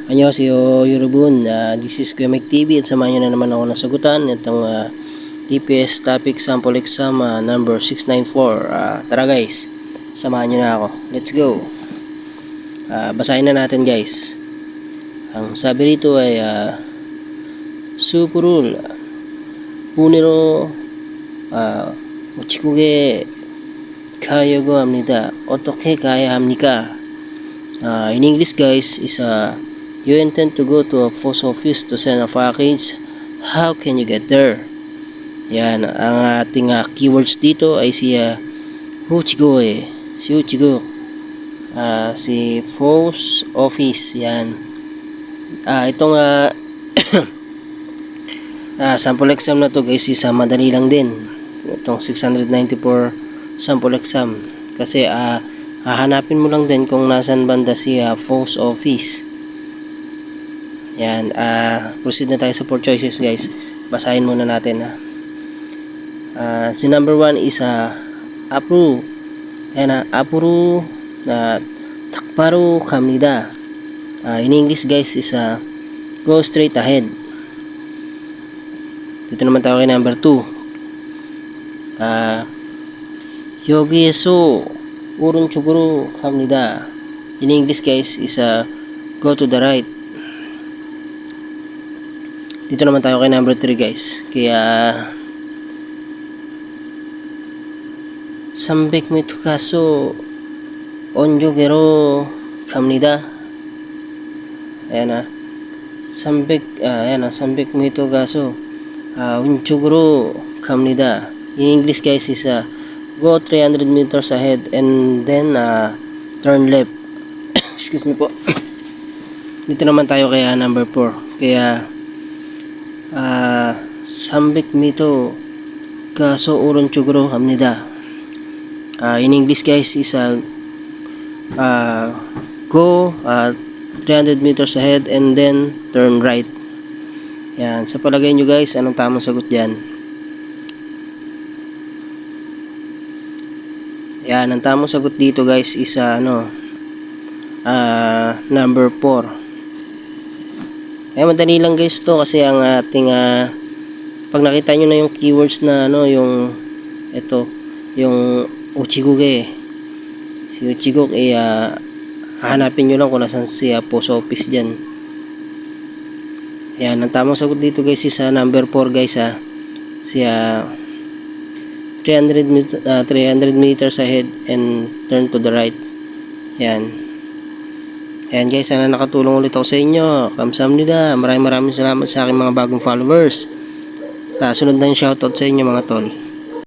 Annyeonghaseyo Yorobun, this is Kuya Mike TV at samahan nyo na naman ako nasagutan itong EPS topic sample exam number 694. Tara guys, samahan nyo na ako. Let's go. Basahin na natin guys. Ang sabi rito ay Supurul Puniro Uchikuge Kayogo Amnida Otoke Kaya Hamnika. In English guys is you intend to go to a post office to send a package. How can you get there? Yan, ang ating keywords dito ay si Uchigo Si Uchigo. Si post office. Yan. Itong sample exam na to guys is madali lang din. Itong 694 sample exam. Kasi hahanapin mo lang din kung nasan banda si post office. Yan, proceed na tayo sa 4 choices guys. Basahin muna natin si number 1 is Apuru. Yan, Apuru Takparu Kamnida. In English guys is go straight ahead. Dito naman tayo kay number 2. Yogi Urun Chuguru Kamnida. In English guys is go to the right. Dito naman tayo kay number 3 guys. Kaya Sambik Mitukaso Onjogero Kamnida. Ayan Sambik Mitukaso Onjogero Kamnida. In English guys is go 300 meters ahead and then turn left. Excuse me po. Dito naman tayo kay number 4. Kaya Sambik Mito Kaso Urun Chugro Hamnida. In English guys is go 300 meters ahead and then turn right. Yan, sa palagay nyo guys, anong tamang sagot dyan? Yan, ang tamang sagot dito guys is number 4. Madali lang guys to kasi ang ating pag nakita nyo na yung keywords na yung yung Uchiguge. Si Uchiguge hahanapin nyo lang kung nasan si post office dyan. Yan, ang tamang sagot dito guys is number 4 guys si 300 meters ahead and turn to the right. Yan. Ayan guys, sana nakatulong ulit ako sa inyo. Kamsahamnida. Maraming salamat sa aking mga bagong followers. Sunod na yung shoutout sa inyo mga tol.